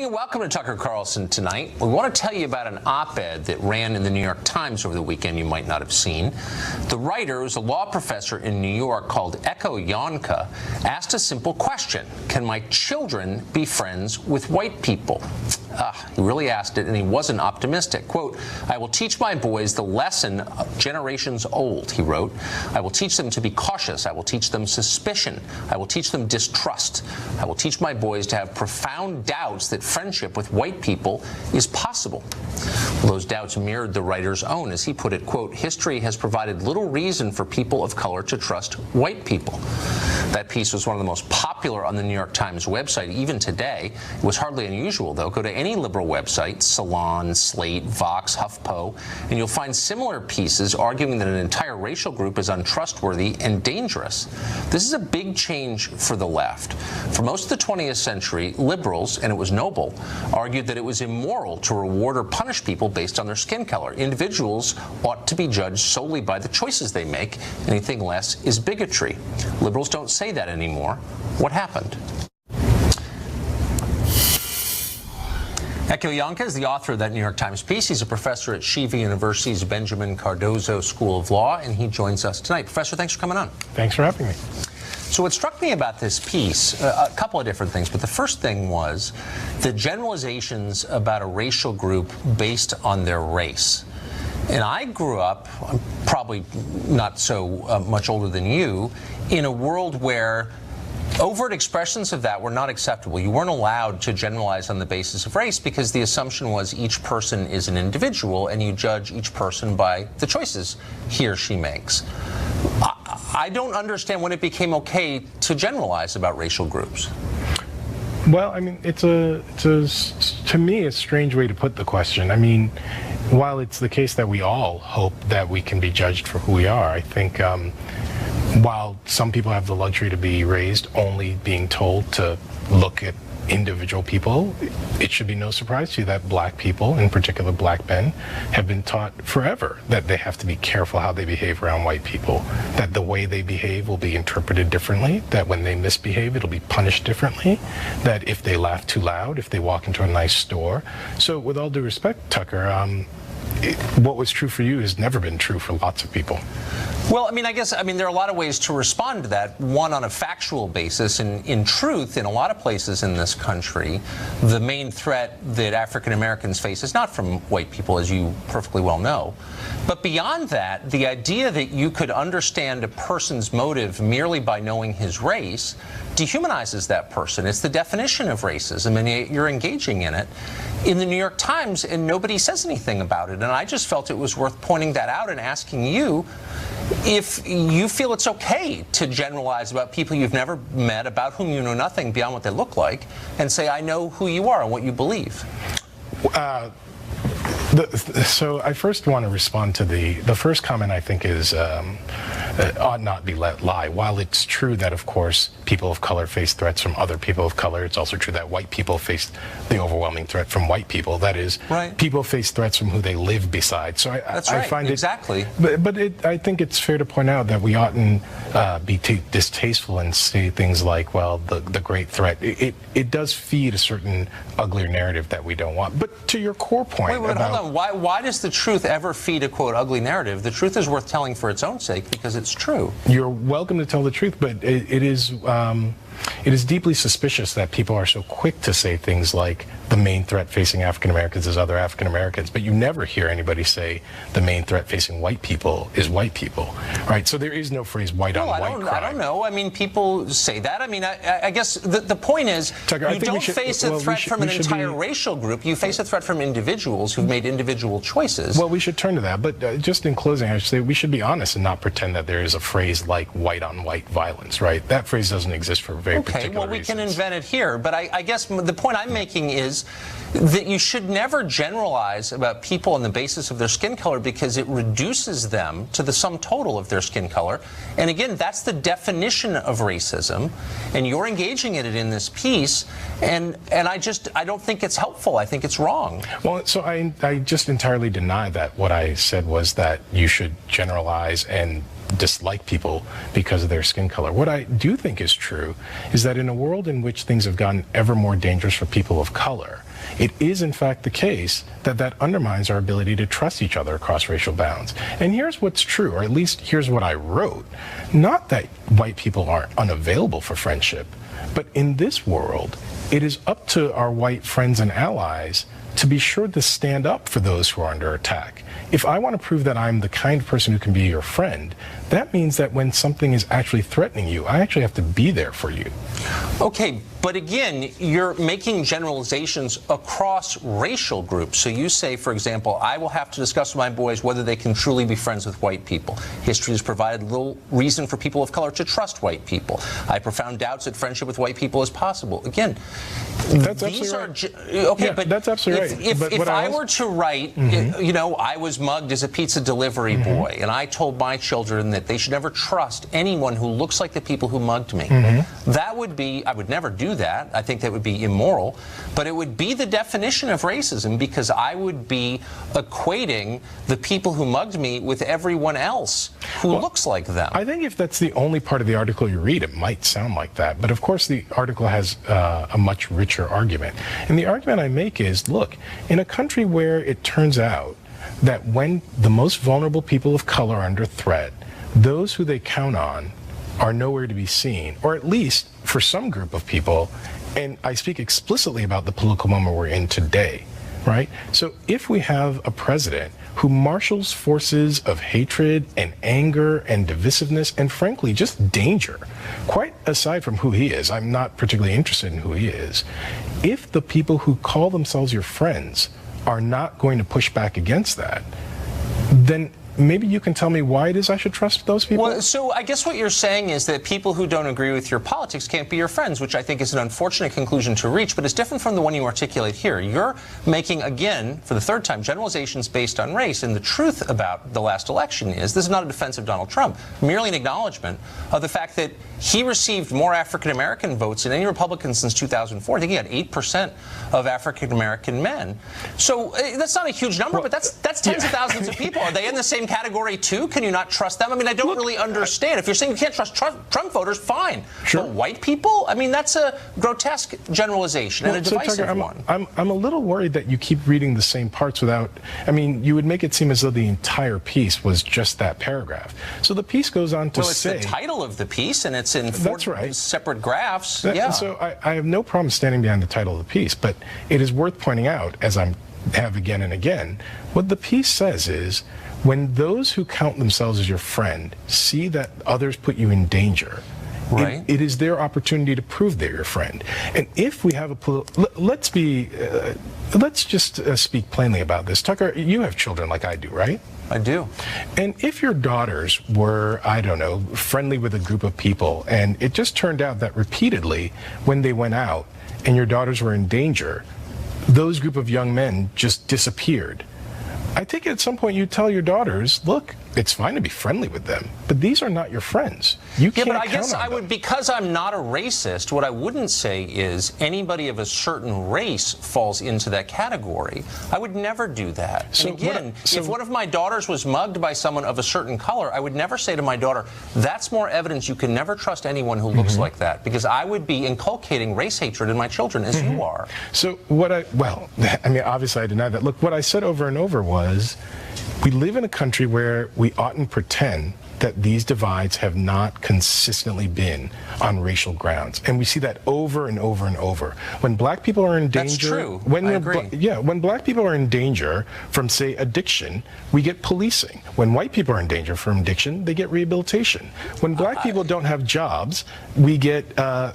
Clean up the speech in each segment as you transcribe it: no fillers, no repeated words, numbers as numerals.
and welcome to Tucker Carlson tonight. We want to tell you about an op-ed that ran in the New York Times over the weekend you might not have seen. The writer is a law professor in New York called Echo Yanka, asked a simple question: can my children be friends with white people? He really asked it, and he wasn't optimistic. Quote, "I will teach my boys the lesson generations old," he wrote. "I will teach them to be cautious. I will teach them suspicion. I will teach them distrust. I will teach my boys to have profound doubts that friendship with white people is possible." Well, those doubts mirrored the writer's own. As he put it, quote, "History has provided little reason for people of color to trust white people." That piece was one of the most popular on the New York Times website, even today. It was hardly unusual, though. Go to any liberal website, Salon, Slate, Vox, HuffPo, and you'll find similar pieces arguing that an entire racial group is untrustworthy and dangerous. This is a big change for the left. For most of the 20th century, liberals, and it was noble, argued that it was immoral to reward or punish people based on their skin color. Individuals ought to be judged solely by the choices they make. Anything less is bigotry. Liberals don't say that anymore. What happened? Echo Yanka is the author of that New York Times piece. He's a professor at Shiva University's Benjamin Cardozo School of Law, and he joins us tonight. Professor, thanks for coming on. Thanks for having me. So what struck me about this piece, a couple of different things, but the first thing was the generalizations about a racial group based on their race. And I grew up, I'm probably not so much older than you, in a world where overt expressions of that were not acceptable. You weren't allowed to generalize on the basis of race because the assumption was each person is an individual and you judge each person by the choices he or she makes. I don't understand when it became okay to generalize about racial groups. Well, I mean, it's to me, a strange way to put the question. I mean, while it's the case that we all hope that we can be judged for who we are, I think while some people have the luxury to be raised only being told to look at individual people, it should be no surprise to you that black people, in particular black men, have been taught forever that they have to be careful how they behave around white people, that the way they behave will be interpreted differently, that when they misbehave it'll be punished differently, that if they laugh too loud, if they walk into a nice store. So with all due respect, Tucker, what was true for you has never been true for lots of people. Well, I mean, there are a lot of ways to respond to that. One, on a factual basis. In truth, in a lot of places in this country, the main threat that African Americans face is not from white people, as you perfectly well know. But beyond that, the idea that you could understand a person's motive merely by knowing his race dehumanizes that person. It's the definition of racism, and you're engaging in it in the New York Times, and nobody says anything about it. And I just felt it was worth pointing that out and asking you if you feel it's okay to generalize about people you've never met, about whom you know nothing beyond what they look like, and say, I know who you are and what you believe. So I first want to respond to the first comment. I think is ought not be let lie. While it's true that, of course, people of color face threats from other people of color, it's also true that white people face the overwhelming threat from white people. That is, right. People face threats from who they live beside. So I find exactly. I think it's fair to point out that we oughtn't be distasteful and say things like, well, the great threat. It does feed a certain uglier narrative that we don't want. But to your core point, wait, hold on. Why does the truth ever feed a, quote, ugly narrative? The truth is worth telling for its own sake because it's true. You're welcome to tell the truth, but it is deeply suspicious that people are so quick to say things like the main threat facing African Americans is other African Americans, but you never hear anybody say the main threat facing white people is white people, right? So there is no phrase white on white crime. I don't know. I mean, people say that. I mean, I guess the point is, Tucker, you don't face a threat from an entire racial group. You face a threat from individuals who've made individual choices. Well, we should turn to that. But just in closing, I should say we should be honest and not pretend that there is a phrase like white on white violence, right? That phrase doesn't exist for very particular well, we reasons. can invent it here. But I guess the point I'm making is that you should never generalize about people on the basis of their skin color because it reduces them to the sum total of their skin color. And again, that's the definition of racism. And you're engaging in it in this piece. And I don't think it's helpful. I think it's wrong. Well, so I just entirely deny that. What I said was that you should generalize and dislike people because of their skin color. What I do think is true is that in a world in which things have gotten ever more dangerous for people of color, it is in fact the case that that undermines our ability to trust each other across racial bounds. And here's what's true, or at least here's what I wrote. Not that white people are unavailable for friendship, but in this world, it is up to our white friends and allies to be sure to stand up for those who are under attack. If I want to prove that I'm the kind of person who can be your friend, that means that when something is actually threatening you, I actually have to be there for you. Okay, but again, you're making generalizations across racial groups. So you say, for example, I will have to discuss with my boys whether they can truly be friends with white people. History has provided little reason for people of color to trust white people. I have profound doubts that friendship with white people is possible. Again, that's these are absolutely right. okay, Yeah, but that's absolutely right. If I were to write, you know, I was mugged as a pizza delivery boy, and I told my children that they should never trust anyone who looks like the people who mugged me. That would be, I would never do that. I think that would be immoral, but it would be the definition of racism, because I would be equating the people who mugged me with everyone else who looks like them. I think if that's the only part of the article you read, it might sound like that. But of course, the article has a much richer argument. And the argument I make is, look, in a country where it turns out that when the most vulnerable people of color are under threat, those who they count on are nowhere to be seen, or at least for some group of people, and I speak explicitly about the political moment we're in today, right? So if we have a president who marshals forces of hatred and anger and divisiveness and frankly just danger, quite aside from who he is, I'm not particularly interested in who he is, if the people who call themselves your friends are not going to push back against that, then maybe you can tell me why it is I should trust those people? Well, so I guess what you're saying is that people who don't agree with your politics can't be your friends, which I think is an unfortunate conclusion to reach, but it's different from the one you articulate here. You're making, again, for the third time, generalizations based on race, and the truth about the last election is, this is not a defense of Donald Trump, merely an acknowledgement of the fact that he received more African-American votes than any Republican since 2004. I think he had 8% of African-American men. So that's not a huge number, but that's tens of thousands of people. Are they in the same category too? Can you not trust them? I mean, I don't really understand. If you're saying you can't trust Trump voters, fine. Sure. But white people? I mean, that's a grotesque generalization and a divisive Tucker, one. I'm a little worried that you keep reading the same parts without, I mean, you would make it seem as though the entire piece was just that paragraph. So the piece goes on to say... Well, it's the title of the piece, and it's in four separate graphs. So I have no problem standing behind the title of the piece, but it is worth pointing out, as I have again and again, what the piece says is, when those who count themselves as your friend see that others put you in danger, it is their opportunity to prove they're your friend. And if we have a let's just speak plainly about this. Tucker, you have children like I do, right? I do. And if your daughters were, I don't know, friendly with a group of people, and it just turned out that repeatedly when they went out and your daughters were in danger, those group of young men just disappeared. I think at some point you tell your daughters, look, it's fine to be friendly with them, but these are not your friends. You can't count on them. Yeah, but I guess I would, because I'm not a racist, what I wouldn't say is anybody of a certain race falls into that category. I would never do that. So and again, if one of my daughters was mugged by someone of a certain color, I would never say to my daughter, that's more evidence you can never trust anyone who looks like that, because I would be inculcating race hatred in my children, as you are. So what I mean, obviously I deny that. Look, what I said over and over was, we live in a country where we oughtn't pretend that these divides have not consistently been on racial grounds. And we see that over and over and over. When black people are in danger... That's true. I agree. When black people are in danger from, say, addiction, we get policing. When white people are in danger from addiction, they get rehabilitation. When black people don't have jobs, we get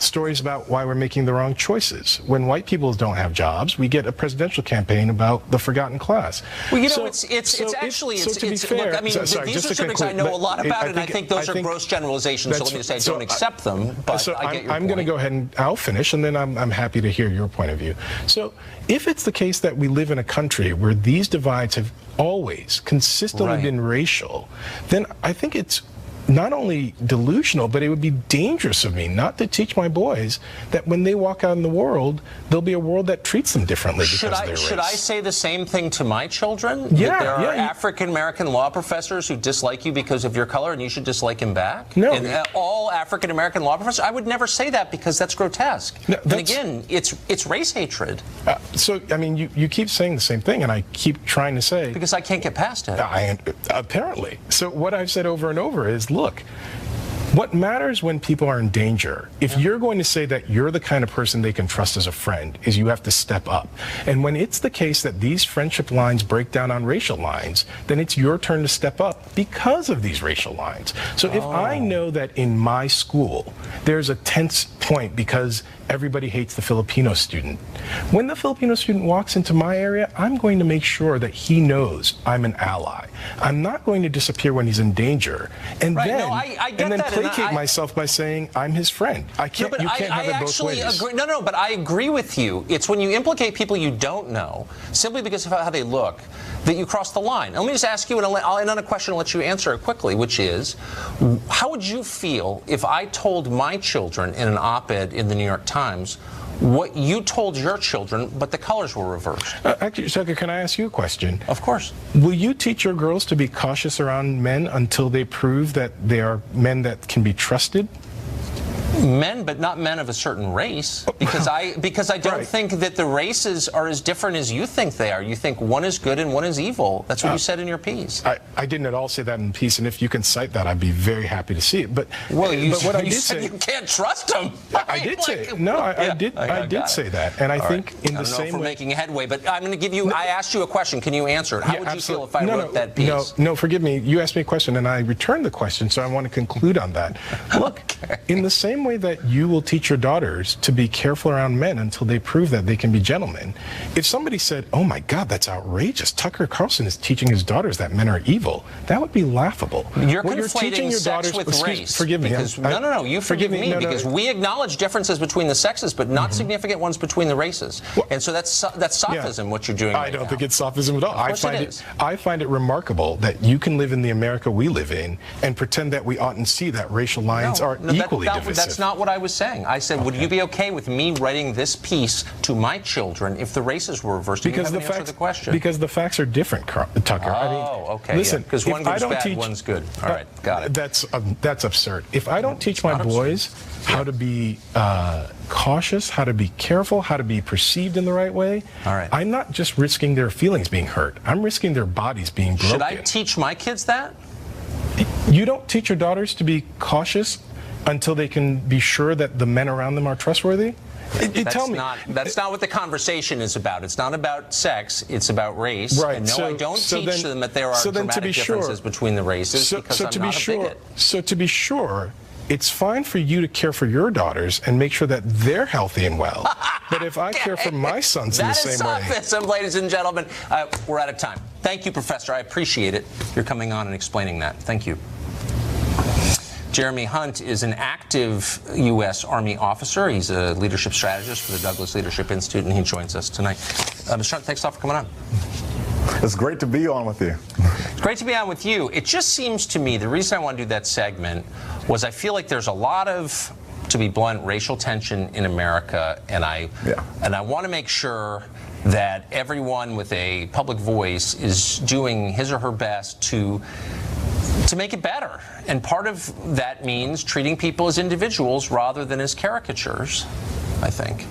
stories about why we're making the wrong choices. When white people don't have jobs, we get a presidential campaign about the forgotten class. Well, you know, look, I mean, these are subjects I know a lot about. And I think those are gross generalizations, so let me just say I don't accept them, but I get your point. I'm going to go ahead and I'll finish, and then I'm happy to hear your point of view. So if it's the case that we live in a country where these divides have always consistently been racial, then I think it's not only delusional, but it would be dangerous of me not to teach my boys that when they walk out in the world, there'll be a world that treats them differently because of their race. Should I say the same thing to my children? Yeah, that there are African-American law professors who dislike you because of your color and you should dislike him back? No. And all African-American law professors? I would never say that because that's grotesque. No, and again, it's race hatred. So, I mean, you keep saying the same thing, and I keep trying to say... Because I can't get past it. Apparently. So what I've said over and over is, look, what matters when people are in danger, if you're going to say that you're the kind of person they can trust as a friend, is you have to step up. And when it's the case that these friendship lines break down on racial lines, then it's your turn to step up because of these racial lines. So if I know that in my school there's a tense point because everybody hates the Filipino student, when the Filipino student walks into my area, I'm going to make sure that he knows I'm an ally. I'm not going to disappear when he's in danger, and then placate myself by saying I'm his friend. I can't. You can't have it both ways. But I agree with you. It's when you implicate people you don't know simply because of how they look that you cross the line. Let me just ask you, and I'll end on a question and let you answer it quickly, which is, how would you feel if I told my children in an op-ed in the New York Times what you told your children, but the colors were reversed? Actually, Tucker, can I ask you a question? Of course. Will you teach your girls to be cautious around men until they prove that they are men that can be trusted? Men, but not men of a certain race, because I don't think that the races are as different as you think they are. You think one is good and one is evil. That's what you said in your piece. I didn't at all say that in the piece, and if you can cite that, I'd be very happy to see it. But well, you said say you can't trust them. I did say no. I did say that, and I think in the same way. I don't know if we're making headway, but I'm going to give you. I asked you a question. Can you answer it? How would you feel if I wrote that piece? No, forgive me. You asked me a question, and I returned the question, so I want to conclude on that. Look, in the same way that you will teach your daughters to be careful around men until they prove that they can be gentlemen. If somebody said, "Oh my God, that's outrageous. Tucker Carlson is teaching his daughters that men are evil," that would be laughable. You're conflating sex with race. Forgive me. No, you forgive me because we acknowledge differences between the sexes, but not significant ones between the races. Well, and so that's sophism, what you're doing. I don't think it's sophism at all. I find it remarkable that you can live in the America we live in and pretend that we oughtn't see that racial lines are equally divisive. That's not what I was saying. I said, would you be okay with me writing this piece to my children if the races were reversed? Because the facts are different, Tucker. Okay. Listen, because one group's bad, one's good. All right, got it. That's absurd. If I don't teach my boys how to be cautious, how to be careful, how to be perceived in the right way, I'm not just risking their feelings being hurt. I'm risking their bodies being broken. Should I teach my kids that? You don't teach your daughters to be cautious until they can be sure that the men around them are trustworthy? That's not what the conversation is about. It's not about sex. It's about race. Right. And no, I don't teach them that there are dramatic differences between the races because I'm not a bigot. So to be sure, it's fine for you to care for your daughters and make sure that they're healthy and well. But if I care for my sons in the same way... That is sophism, ladies and gentlemen. We're out of time. Thank you, Professor. I appreciate it. You're coming on and explaining that. Thank you. Jeremy Hunt is an active U.S. Army officer. He's a leadership strategist for the Douglas Leadership Institute, and he joins us tonight. Mr. Hunt, thanks a lot for coming on. It's great to be on with you. It's great to be on with you. It just seems to me, the reason I want to do that segment was I feel like there's a lot of, to be blunt, racial tension in America, and I want to make sure that everyone with a public voice is doing his or her best to make it better. And part of that means treating people as individuals rather than as caricatures, I think.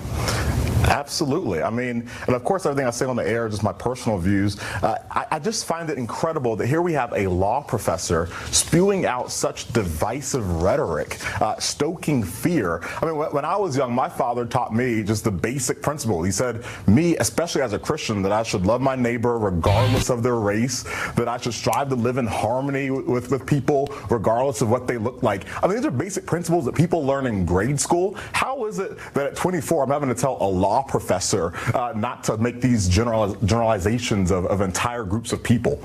Absolutely. I mean, and of course, everything I say on the air is just my personal views. I just find it incredible that here we have a law professor spewing out such divisive rhetoric, stoking fear. I mean, when I was young, my father taught me just the basic principle. He said, me, especially as a Christian, that I should love my neighbor regardless of their race, that I should strive to live in harmony with people regardless of what they look like. I mean, these are basic principles that people learn in grade school. How is it that at 24, I'm having to tell a law professor not to make these generalizations of entire groups of people?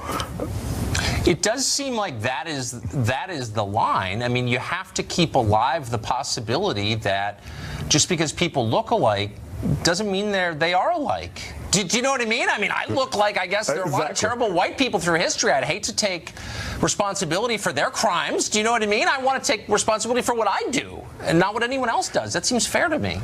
It does seem like that is the line. I mean, you have to keep alive the possibility that just because people look alike doesn't mean they are alike. Do you know what I mean? I mean, I look like, I guess, there are a lot of terrible white people through history. I'd hate to take responsibility for their crimes. Do you know what I mean? I want to take responsibility for what I do and not what anyone else does. That seems fair to me.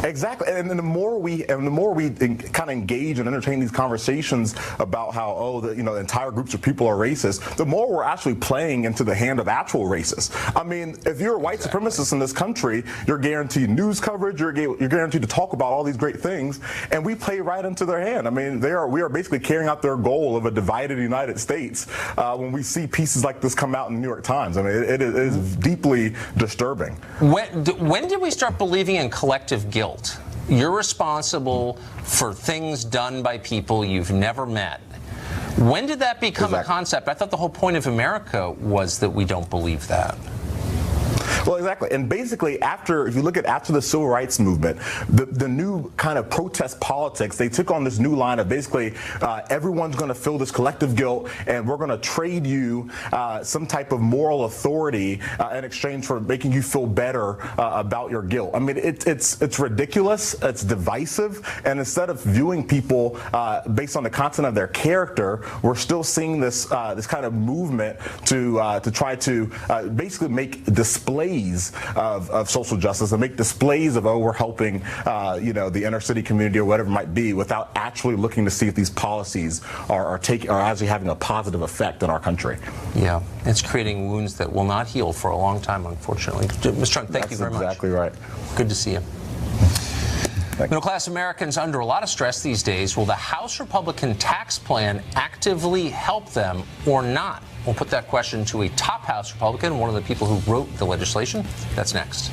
Exactly, and the more we kind of engage and entertain these conversations about how entire groups of people are racist, the more we're actually playing into the hand of actual racists. I mean, if you're a white supremacist in this country, you're guaranteed news coverage, you're guaranteed to talk about all these great things, and we play right into their hand. I mean, we are basically carrying out their goal of a divided United States when we see pieces like this come out in the New York Times. I mean, it is deeply disturbing. When did we start believing in collective guilt? You're responsible for things done by people you've never met. When did that become a concept? I thought the whole point of America was that we don't believe that. Well, exactly. And basically, if you look at after the civil rights movement, the new kind of protest politics, they took on this new line of basically everyone's going to feel this collective guilt, and we're going to trade you some type of moral authority in exchange for making you feel better about your guilt. I mean, it's ridiculous. It's divisive. And instead of viewing people based on the content of their character, we're still seeing this kind of movement to try to basically make displays of social justice and make displays of, we're helping the inner city community or whatever it might be, without actually looking to see if these policies are actually having a positive effect in our country. Yeah, it's creating wounds that will not heal for a long time, unfortunately. Mr. Trump, thank you very much. That's exactly right. Good to see you. Middle-class Americans under a lot of stress these days. Will the House Republican tax plan actively help them or not? We'll put that question to a top House Republican, one of the people who wrote the legislation. That's next.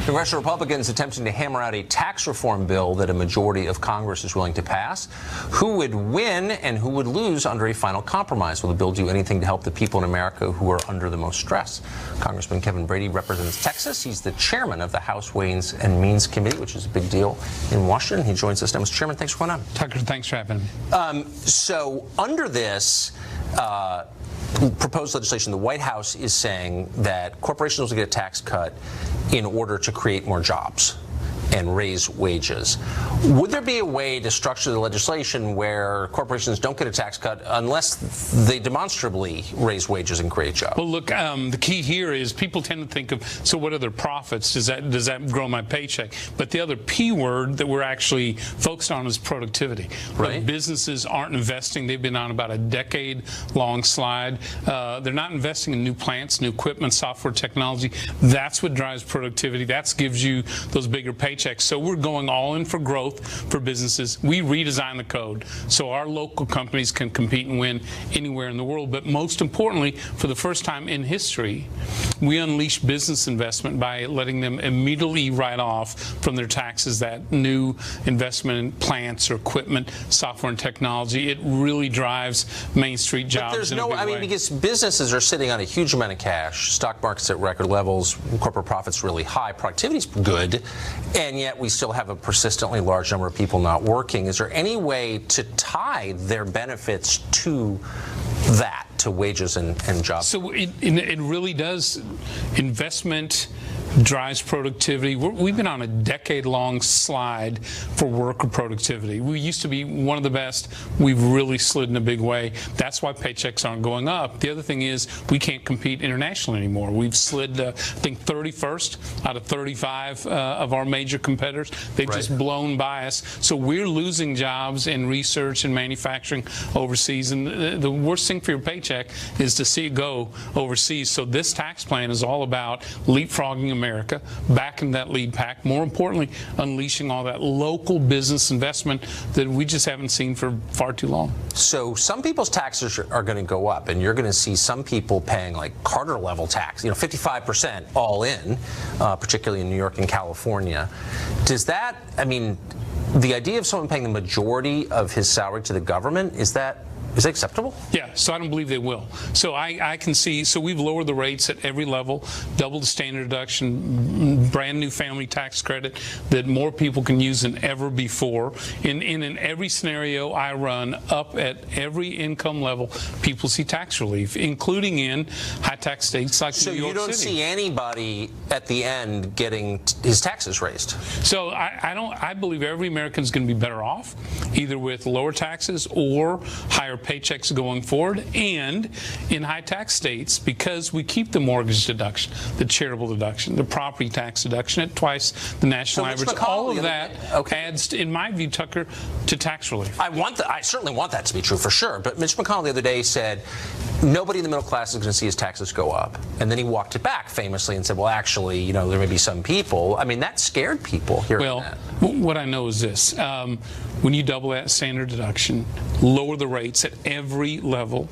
Congressional Republicans attempting to hammer out a tax reform bill that a majority of Congress is willing to pass. Who would win and who would lose under a final compromise? Will the bill do anything to help the people in America who are under the most stress? Congressman Kevin Brady represents Texas. He's the chairman of the House Ways and Means Committee, which is a big deal in Washington. He joins us now. Mr. Chairman, thanks for coming on. Tucker, thanks for having me. So under this proposed legislation, the White House is saying that corporations will get a tax cut in order to create more jobs and raise wages. Would there be a way to structure the legislation where corporations don't get a tax cut unless they demonstrably raise wages and create jobs? Well, look, the key here is people tend to think of, so what are their profits? Does that grow my paycheck? But the other P word that we're actually focused on is productivity. Right. But businesses aren't investing. They've been on about a decade-long slide. They're not investing in new plants, new equipment, software technology. That's what drives productivity. That gives you those bigger paychecks. So we're going all in for growth for businesses. We redesign the code so our local companies can compete and win anywhere in the world. But most importantly, for the first time in history, we unleash business investment by letting them immediately write off from their taxes that new investment in plants or equipment, software and technology. It really drives Main Street jobs. But there's in a big way. because businesses are sitting on a huge amount of cash, stock market's at record levels, corporate profits really high, productivity's good, and yet we still have a persistently large number of people not working. Is there any way to tie their benefits to that, to wages and jobs? So it really does. Investment drives productivity. We've been on a decade-long slide for worker productivity. We used to be one of the best. We've really slid in a big way. That's why paychecks aren't going up. The other thing is we can't compete internationally anymore. We've slid, I think, 31st out of 35 of our major competitors. They've just blown by us. So we're losing jobs in research and manufacturing overseas. And the worst thing for your paycheck is to see it go overseas. So this tax plan is all about leapfrogging America back in that lead pack. More importantly, unleashing all that local business investment that we just haven't seen for far too long. So some people's taxes are going to go up, and you're going to see some people paying like Carter level tax, 55% all in, particularly in New York and California. Does that, the idea of someone paying the majority of his salary to the government, is that Is that acceptable? Yeah, so I don't believe they will. So I can see, so we've lowered the rates at every level, doubled the standard deduction, brand new family tax credit that more people can use than ever before. In every scenario I run, up at every income level, people see tax relief, including in high tax states like So New York City. you don't see anybody at the end getting his taxes raised? So I believe every American is going to be better off, either with lower taxes or higher paychecks going forward. And in high tax states, because we keep the mortgage deduction, the charitable deduction, the property tax deduction at twice the national average, all of that adds, in my view, Tucker, to tax relief. I certainly want that to be true for sure. But Mitch McConnell the other day said nobody in the middle class is going to see his taxes go up. And then he walked it back famously and said, well, actually, there may be some people. I mean, that scared people hearing that. What I know is this. When you double that standard deduction, lower the rates at every level,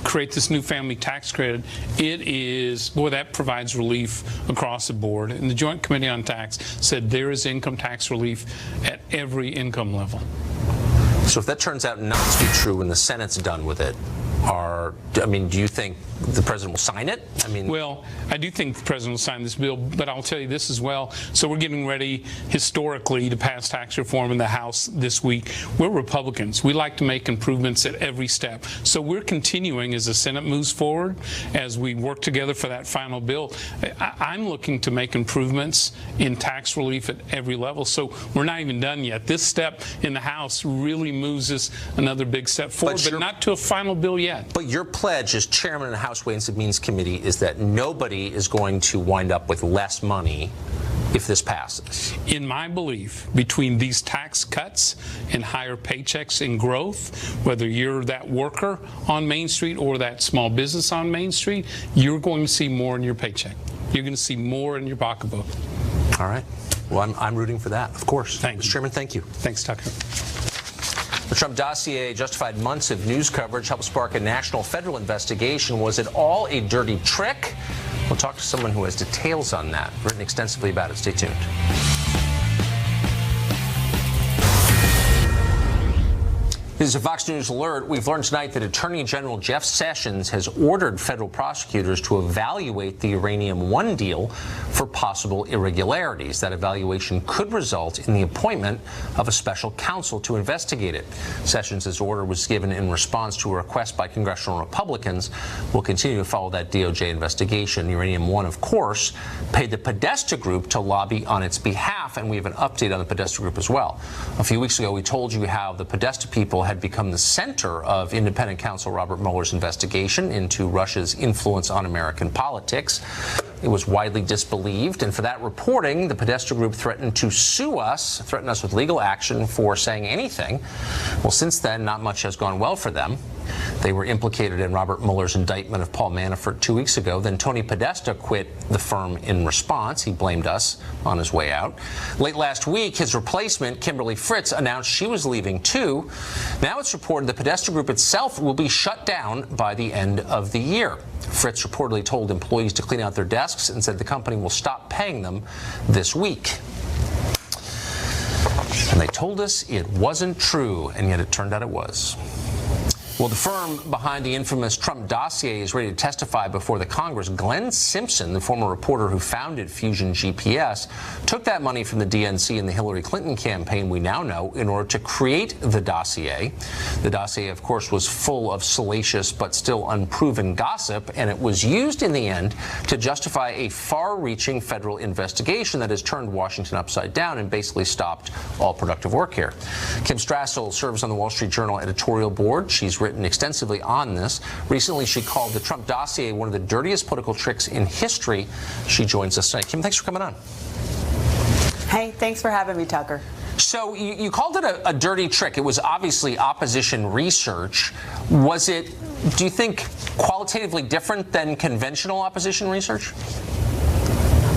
create this new family tax credit, that provides relief across the board. And the Joint Committee on Tax said there is income tax relief at every income level. So if that turns out not to be true when the Senate's done with it, do you think the president will sign it? Well, I do think the president will sign this bill, but I'll tell you this as well. So we're getting ready historically to pass tax reform in the House this week. We're Republicans. We like to make improvements at every step. So we're continuing as the Senate moves forward, as we work together for that final bill. I'm looking to make improvements in tax relief at every level. So we're not even done yet. This step in the House really moves us another big step forward, but not to a final bill yet. But your pledge as chairman of the House Ways and Means Committee is that nobody is going to wind up with less money if this passes. In my belief, between these tax cuts and higher paychecks and growth, whether you're that worker on Main Street or that small business on Main Street, you're going to see more in your paycheck. You're going to see more in your pocketbook. All right. Well, I'm rooting for that, of course. Thank you. Mr. Chairman, thank you. Thanks, Tucker. The Trump dossier justified months of news coverage, helped spark a national federal investigation. Was it all a dirty trick? We'll talk to someone who has details on that, written extensively about it. Stay tuned. This is a Fox News alert. We've learned tonight that Attorney General Jeff Sessions has ordered federal prosecutors to evaluate the Uranium One deal for possible irregularities. That evaluation could result in the appointment of a special counsel to investigate it. Sessions' order was given in response to a request by congressional Republicans. We'll continue to follow that DOJ investigation. Uranium One, of course, paid the Podesta Group to lobby on its behalf, and we have an update on the Podesta Group as well. A few weeks ago, we told you how the Podesta people had become the center of independent counsel Robert Mueller's investigation into Russia's influence on American politics. It was widely disbelieved, and for that reporting, the Podesta Group threatened to sue us, threatened us with legal action for saying anything. Well, since then, not much has gone well for them. They were implicated in Robert Mueller's indictment of Paul Manafort 2 weeks ago. Then Tony Podesta quit the firm in response. He blamed us on his way out. Late last week, his replacement, Kimberly Fritz, announced she was leaving too. Now it's reported the Podesta Group itself will be shut down by the end of the year. Fritz reportedly told employees to clean out their desks and said the company will stop paying them this week. And they told us it wasn't true, and yet it turned out it was. Well, the firm behind the infamous Trump dossier is ready to testify before the Congress. Glenn Simpson, the former reporter who founded Fusion GPS, took that money from the DNC and the Hillary Clinton campaign, we now know, in order to create the dossier. The dossier, of course, was full of salacious but still unproven gossip, and it was used in the end to justify a far-reaching federal investigation that has turned Washington upside down and basically stopped all productive work here. Kim Strassel serves on the Wall Street Journal editorial board. She's written extensively on this. Recently, she called the Trump dossier one of the dirtiest political tricks in history. She joins us tonight. Kim, thanks for coming on. Hey, thanks for having me, Tucker. So you called it a dirty trick. It was obviously opposition research. Was it, do you think, qualitatively different than conventional opposition research?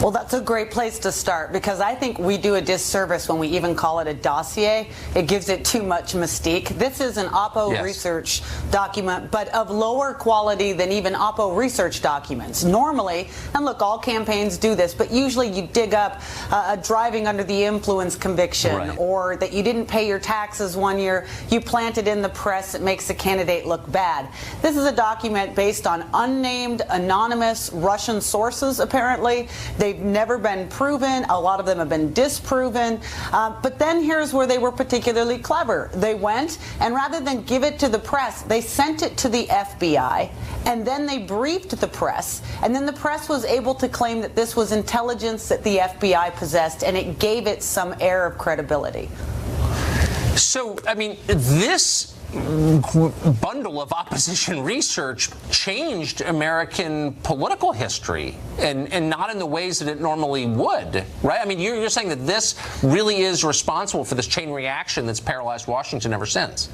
Well, that's a great place to start, because I think we do a disservice when we even call it a dossier. It gives it too much mystique. This is an Oppo research document, but of lower quality than even Oppo research documents. Normally, and look, all campaigns do this, but usually you dig up a driving under the influence conviction, or that you didn't pay your taxes one year, you plant it in the press, it makes the candidate look bad. This is a document based on unnamed, anonymous Russian sources, apparently. They've never been proven. A lot of them have been disproven. But then here's where they were particularly clever. They went, and rather than give it to the press, they sent it to the FBI, and then they briefed the press, and then the press was able to claim that this was intelligence that the FBI possessed, and it gave it some air of credibility. So, I mean, this bundle of opposition research changed American political history, and not in the ways that it normally would, right? I mean, you're saying that this really is responsible for this chain reaction that's paralyzed Washington ever since.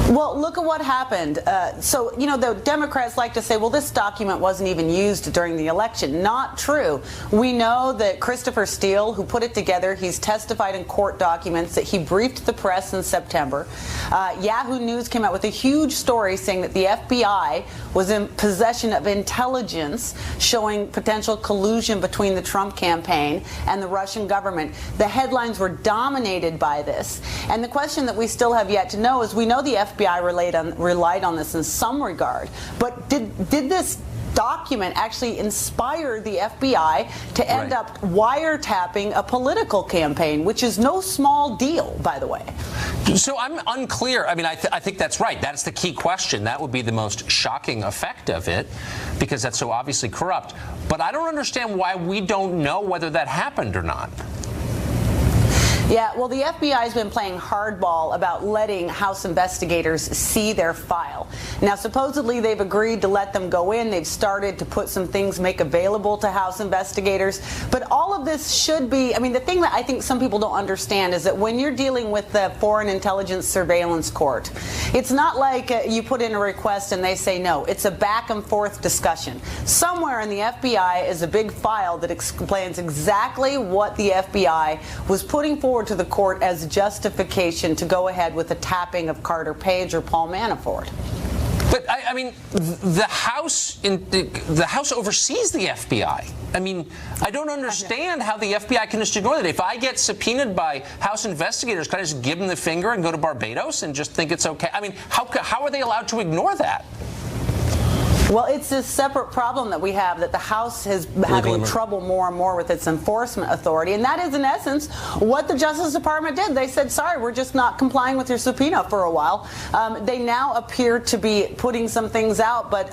Well, look at what happened. So, you know, the Democrats like to say, well, this document wasn't even used during the election. Not true. We know that Christopher Steele, who put it together, he's testified in court documents that he briefed the press in September. Yahoo News came out with a huge story saying that the FBI was in possession of intelligence showing potential collusion between the Trump campaign and the Russian government. The headlines were dominated by this. And the question that we still have yet to know is, we know the FBI relied on this in some regard, but did this document actually inspire the FBI to end up wiretapping a political campaign, which is no small deal, by the way? So I'm unclear. I mean, I think that's right. That's the key question. That would be the most shocking effect of it, because that's so obviously corrupt. But I don't understand why we don't know whether that happened or not. Yeah, well, the FBI has been playing hardball about letting House investigators see their file. Now, supposedly they've agreed to let them go in. They've started to put some things, make available to House investigators. But all of this should be, I mean, the thing that I think some people don't understand is that when you're dealing with the Foreign Intelligence Surveillance Court, it's not like you put in a request and they say no. It's a back and forth discussion. Somewhere in the FBI is a big file that explains exactly what the FBI was putting forward to the court as justification to go ahead with the tapping of Carter Page or Paul Manafort. But I mean, the House oversees the FBI. I mean, I don't understand how the FBI can just ignore that. If I get subpoenaed by House investigators, can I just give them the finger and go to Barbados and just think it's okay? I mean, how are they allowed to ignore that? Well, it's this separate problem that we have, that the House is having trouble more and more with its enforcement authority. And that is, in essence, what the Justice Department did. They said, sorry, we're just not complying with your subpoena for a while. They now appear to be putting some things out, but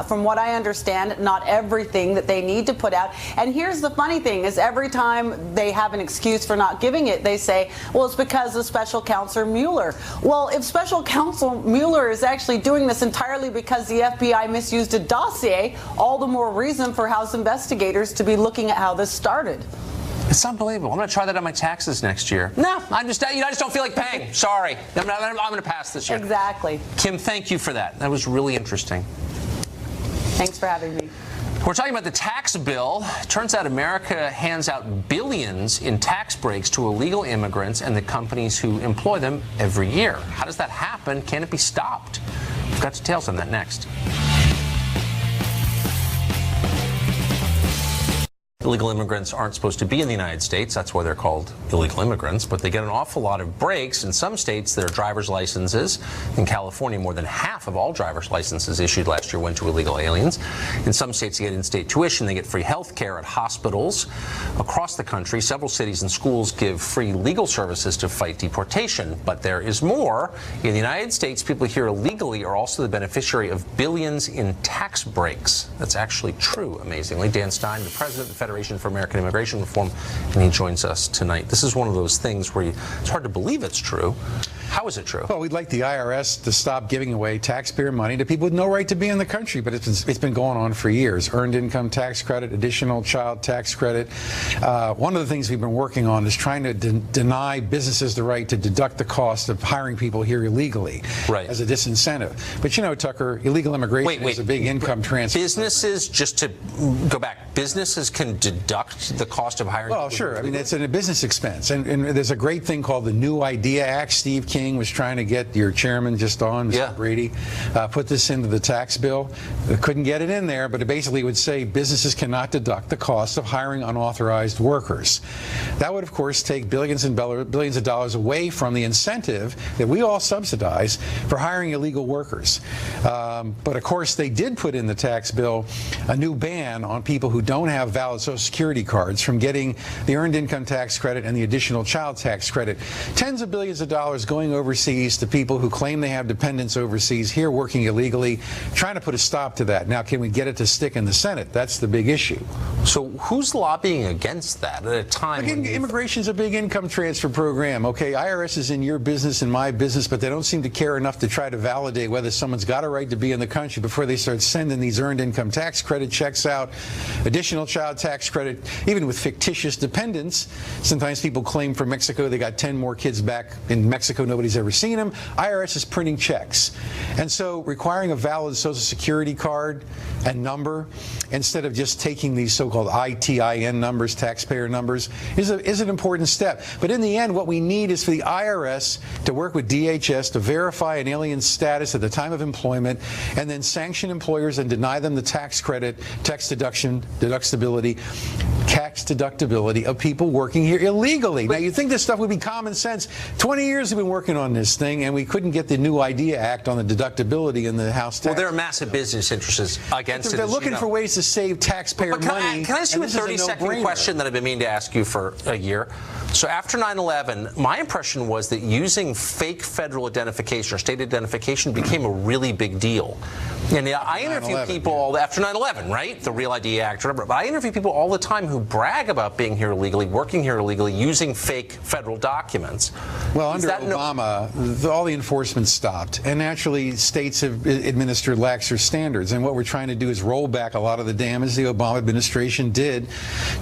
from what I understand, not everything that they need to put out. And here's the funny thing, is every time they have an excuse for not giving it, they say, well, it's because of Special Counsel Mueller. Well, if Special Counsel Mueller is actually doing this entirely because the FBI misused a dossier, all the more reason for House investigators to be looking at how this started. It's unbelievable. I'm going to try that on my taxes next year. No, I just don't feel like paying. Sorry. I'm going to pass this year. Exactly. Kim, thank you for that. That was really interesting. Thanks for having me. We're talking about the tax bill. Turns out America hands out billions in tax breaks to illegal immigrants and the companies who employ them every year. How does that happen? Can it be stopped? We've got details on that next. Illegal immigrants aren't supposed to be in the United States. That's why they're called illegal immigrants. But they get an awful lot of breaks. In some states, their driver's licenses. In California, more than half of all driver's licenses issued last year went to illegal aliens. In some states, they get in-state tuition. They get free health care at hospitals. Across the country, several cities and schools give free legal services to fight deportation. But there is more. In the United States, people here illegally are also the beneficiary of billions in tax breaks. That's actually true, amazingly. Dan Stein, the president of the Federation for American Immigration Reform, and he joins us tonight. This is one of those things where it's hard to believe it's true. How is it true? Well, we'd like the IRS to stop giving away taxpayer money to people with no right to be in the country, but it's been going on for years. Earned income tax credit, additional child tax credit. One of the things we've been working on is trying to deny businesses the right to deduct the cost of hiring people here illegally as a disincentive. But you know, Tucker, illegal immigration is a big income transfer. Businesses, just to go back, businesses can deduct the cost of hiring? Well, sure. I mean, it's a business expense. And there's a great thing called the New Idea Act. Steve King was trying to get your chairman just on, Mr. Brady, put this into the tax bill. Couldn't get it in there, but it basically would say businesses cannot deduct the cost of hiring unauthorized workers. That would, of course, take billions of dollars away from the incentive that we all subsidize for hiring illegal workers. But, of course, they did put in the tax bill a new ban on people who don't have valid Social Security cards from getting the earned income tax credit and the additional child tax credit. Tens of billions of dollars going overseas to people who claim they have dependents overseas, here working illegally, trying to put a stop to that. Now, can we get it to stick in the Senate? That's the big issue. So who's lobbying against that at a time when immigration's a big income transfer program? Okay, IRS is in your business and my business, but they don't seem to care enough to try to validate whether someone's got a right to be in the country before they start sending these earned income tax credit checks out, additional child tax credit, even with fictitious dependents. Sometimes people claim from Mexico they got 10 more kids back in Mexico, nobody's ever seen them. IRS is printing checks. And so requiring a valid Social Security card and number instead of just taking these so-called ITIN numbers, taxpayer numbers, is an important step. But in the end, what we need is for the IRS to work with DHS to verify an alien's status at the time of employment and then sanction employers and deny them the tax credit, tax deductibility of people working here illegally. Now, you'd think this stuff would be common sense. 20 years we've been working on this thing, and we couldn't get the New Idea Act on the deductibility in the House tax. Well, there are massive business interests against it. They're looking for ways to save taxpayer money. Can I ask you a 30-second question that I've been meaning to ask you for a year? So after 9/11, my impression was that using fake federal identification or state identification became a really big deal. And I interview people after 9/11, right? The Real ID Act, or whatever. But I interview people all the time who brag about being here illegally, working here illegally, using fake federal documents. Well, under Obama, all the enforcement stopped, and naturally, states have administered laxer standards. And what we're trying to do is roll back a lot of the damage the Obama administration did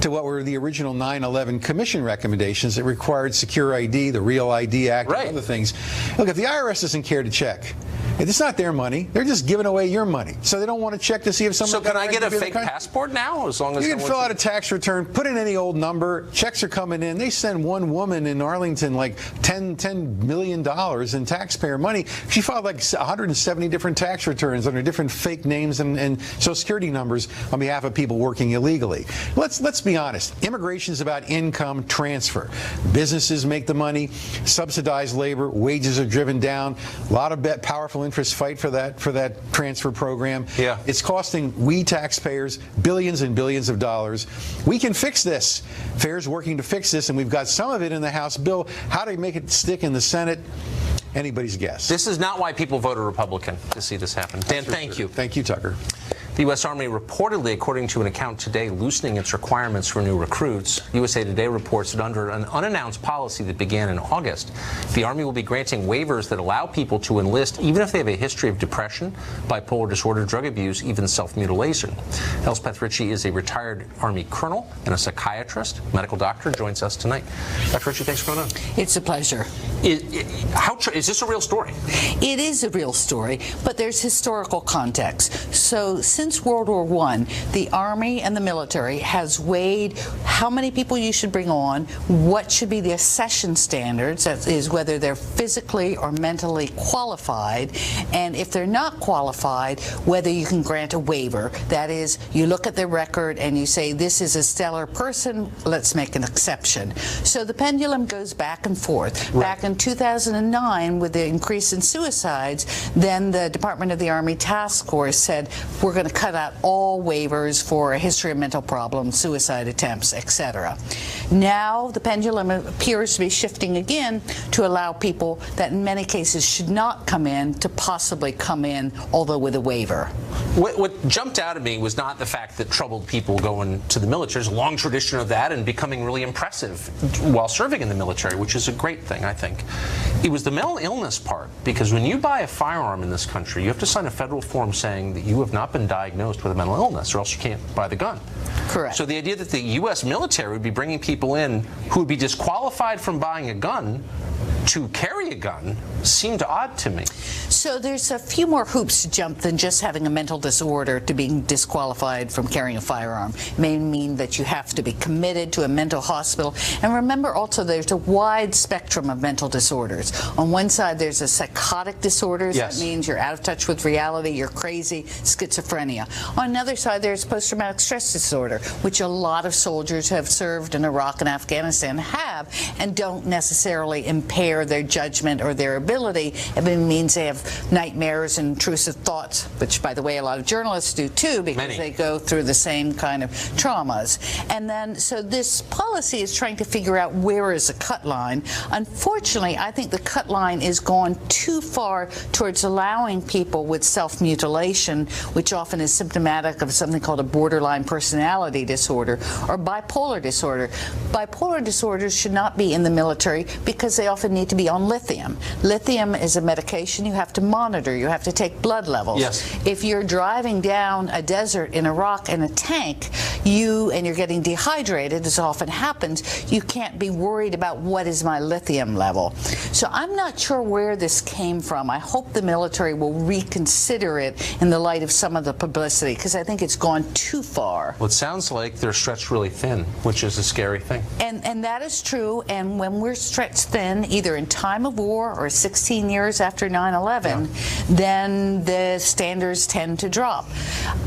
to what were the original 9/11 Commission recommendations that required secure ID, the Real ID Act, and other things. Look, if the IRS doesn't care to check, it's not their money. They're just giving away your money. So they don't want to check to see if someone. So can I get a fake passport now? As long as you can fill out a tax return, put in any old number. Checks are coming in. They send one woman in Arlington like $10 million in taxpayer money. She filed like 170 different tax returns under different fake names and Social Security numbers on behalf of people working illegally. Let's be honest. Immigration is about income transfer. Businesses make the money, subsidized labor, wages are driven down. A lot of powerful interests fight for that transfer program. Yeah. It's costing we taxpayers billions and billions of dollars. We can fix this. FAIR's working to fix this, and we've got some of it in the House bill. How to make it stick in the Senate, anybody's guess. This is not why people voted Republican to see this happen. Dan, thank you. Thank you, Tucker. The U.S. Army reportedly, according to an account today, loosening its requirements for new recruits. USA Today reports that under an unannounced policy that began in August, the Army will be granting waivers that allow people to enlist even if they have a history of depression, bipolar disorder, drug abuse, even self-mutilation. Elspeth Ritchie is a retired Army colonel and a psychiatrist, medical doctor, joins us tonight. Dr. Ritchie, thanks for coming on. It's a pleasure. Is this a real story? It is a real story, but there's historical context. So since World War I, the Army and the military has weighed how many people you should bring on, what should be the accession standards, that is whether they're physically or mentally qualified, and if they're not qualified, whether you can grant a waiver. That is, you look at their record and you say, this is a stellar person, let's make an exception. So the pendulum goes back and forth. Right. Back in 2009, with the increase in suicides, then the Department of the Army Task Force said, we're going to cut out all waivers for a history of mental problems, suicide attempts, etc. Now the pendulum appears to be shifting again to allow people that in many cases should not come in to possibly come in, although with a waiver. What jumped out at me was not the fact that troubled people go into the military. There's a long tradition of that and becoming really impressive while serving in the military, which is a great thing, I think. It was the mental illness part, because when you buy a firearm in this country, you have to sign a federal form saying that you have not been diagnosed with a mental illness, or else you can't buy the gun. Correct. So the idea that the U.S. military would be bringing people in who would be disqualified from buying a gun to carry a gun seemed odd to me. So there's a few more hoops to jump than just having a mental disorder to being disqualified from carrying a firearm. It may mean that you have to be committed to a mental hospital. And remember also there's a wide spectrum of mental disorders. On one side there's a psychotic disorders. Yes. That means you're out of touch with reality, you're crazy, schizophrenia. On another side there's post-traumatic stress disorder, which a lot of soldiers who have served in Iraq and Afghanistan have, and don't necessarily impair their judgment or their ability. It means they have nightmares and intrusive thoughts, which, by the way, a lot of journalists do too, because they go through the same kind of traumas. And then, so this policy is trying to figure out where is the cut line. Unfortunately, I think the cut line is gone too far towards allowing people with self-mutilation, which often is symptomatic of something called a borderline personality disorder or bipolar disorder. Bipolar disorders should not be in the military because they often need to be on lithium. Lithium is a medication you have to monitor. You have to take blood levels. Yes. If you're driving down a desert in Iraq in a tank, and you're getting dehydrated, as often happens, you can't be worried about what is my lithium level. So I'm not sure where this came from. I hope the military will reconsider it in the light of some of the publicity, because I think it's gone too far. Well, it sounds like they're stretched really thin, which is a scary thing. And that is true. And when we're stretched thin, either in time of war or 16 years after 9/11, then the standards tend to drop.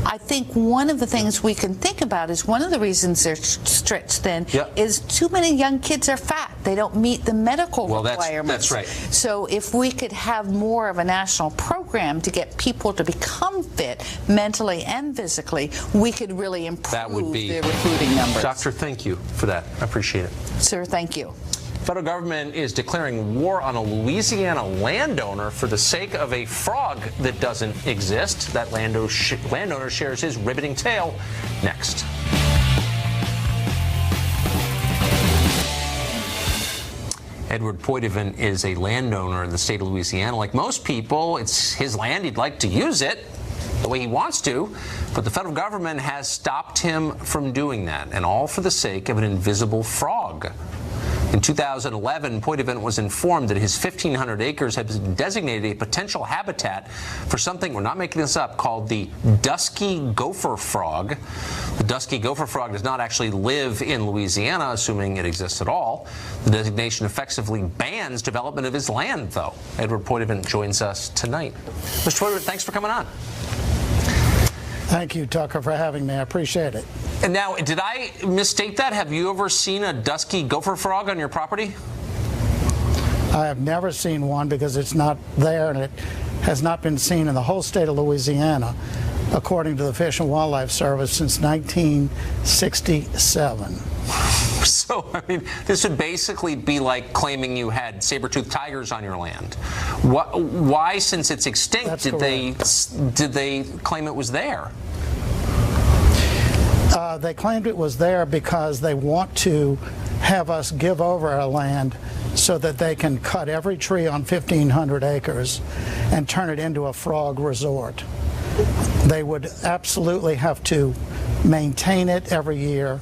I think one of the things we can think about is one of the reasons they're stretched thin is too many young kids are fat. They don't meet the medical requirements. That's right. So if we could have more of a national program to get people to become fit mentally and physically, we could really improve the recruiting numbers. Doctor, thank you for that. I appreciate it. Sir, thank you. Federal government is declaring war on a Louisiana landowner for the sake of a frog that doesn't exist. That landowner shares his riveting tale next. Edward Poitevin is a landowner in the state of Louisiana. Like most people, it's his land. He'd like to use it the way he wants to, but the federal government has stopped him from doing that, and all for the sake of an invisible frog. In 2011, Poitevin was informed that his 1,500 acres had been designated a potential habitat for something, we're not making this up, called the dusky gopher frog. The dusky gopher frog does not actually live in Louisiana, assuming it exists at all. The designation effectively bans development of his land, though. Edward Poitevin joins us tonight. Mr. Poitevin, thanks for coming on. Thank you, Tucker, for having me. I appreciate it. And now, did I misstate that? Have you ever seen a dusky gopher frog on your property? I have never seen one because it's not there, and it has not been seen in the whole state of Louisiana, according to the Fish and Wildlife Service, since 1967. So, I mean, this would basically be like claiming you had saber-toothed tigers on your land. Why, since it's extinct, did they claim it was there? They claimed it was there because they want to have us give over our land so that they can cut every tree on 1,500 acres and turn it into a frog resort. They would absolutely have to maintain it every year,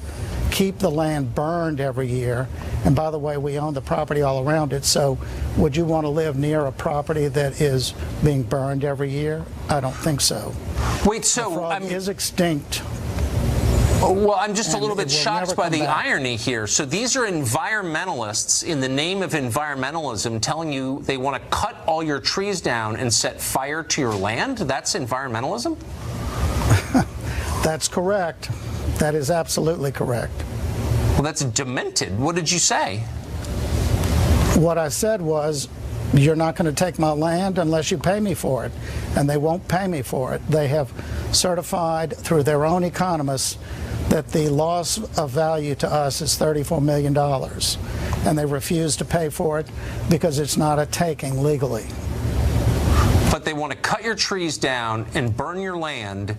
keep the land burned every year, and by the way, we own the property all around it, so would you want to live near a property that is being burned every year? I don't think so. Wait, so the frog is extinct. Well, I'm just a little bit shocked by the irony here. So these are environmentalists in the name of environmentalism telling you they want to cut all your trees down and set fire to your land? That's environmentalism? That's correct. That is absolutely correct. Well, that's demented. What did you say? What I said was, you're not going to take my land unless you pay me for it. And they won't pay me for it. They have certified through their own economists that the loss of value to us is $34 million. And they refuse to pay for it because it's not a taking legally. but they want to cut your trees down and burn your land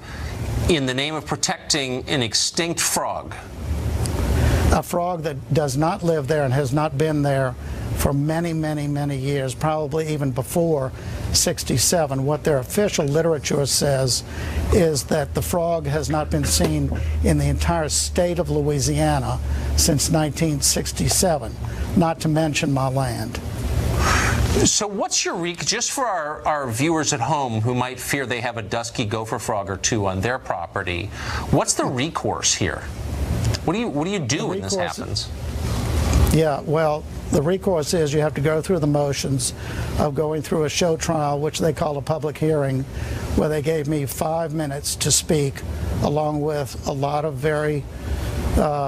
in the name of protecting an extinct frog. A frog that does not live there and has not been there for many, many, many years, probably even before 67. What their official literature says is that the frog has not been seen in the entire state of Louisiana since 1967, not to mention my land. So what's your just for our viewers at home who might fear they have a dusky gopher frog or two on their property, what's the recourse here? What do you do when this happens? Yeah, well, the recourse is you have to go through the motions of going through a show trial, which they call a public hearing, where they gave me 5 minutes to speak, along with a lot of very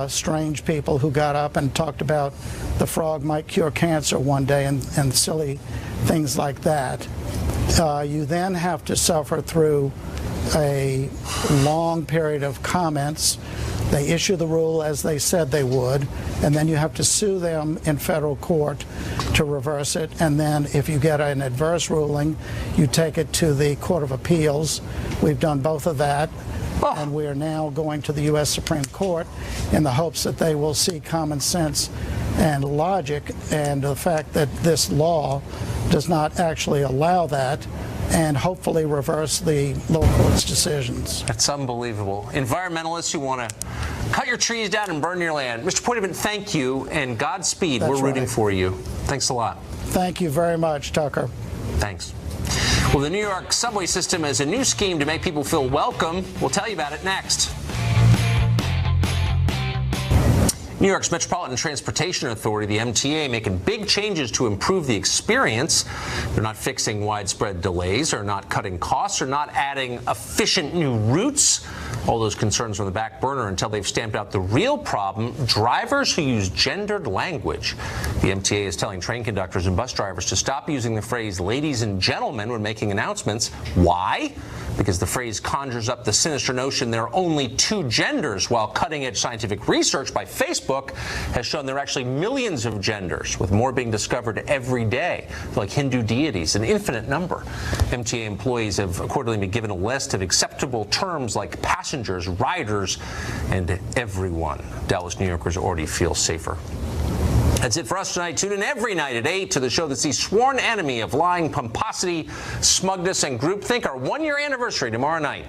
strange people who got up and talked about the frog might cure cancer one day and silly things like that. You then have to suffer through a long period of comments. They issue the rule as they said they would, and then you have to sue them in federal court to reverse it. And then if you get an adverse ruling, you take it to the Court of Appeals. We've done both of that. And we are now going to the U.S. Supreme Court in the hopes that they will see common sense and logic and the fact that this law does not actually allow that, and hopefully reverse the lower court's decisions. That's unbelievable. Environmentalists who want to cut your trees down and burn your land. Mr. Poitevin, thank you, and Godspeed. We're rooting for you. Thanks a lot. Thank you very much, Tucker. Thanks. Well, the New York subway system has a new scheme to make people feel welcome. We'll tell you about it next. New York's Metropolitan Transportation Authority, the MTA, making big changes to improve the experience. They're not fixing widespread delays, or not cutting costs, or not adding efficient new routes. All those concerns are on the back burner until they've stamped out the real problem: drivers who use gendered language. The MTA is telling train conductors and bus drivers to stop using the phrase ladies and gentlemen when making announcements. Why? Because the phrase conjures up the sinister notion there are only two genders, while cutting-edge scientific research by Facebook has shown there are actually millions of genders, with more being discovered every day, like Hindu deities, an infinite number. MTA employees have accordingly been given a list of acceptable terms like passengers, riders, and everyone. Dallas New Yorkers already feel safer. That's it for us tonight. Tune in every night at 8 to the show that's the sworn enemy of lying, pomposity, smugness, and groupthink. Our one-year anniversary tomorrow night.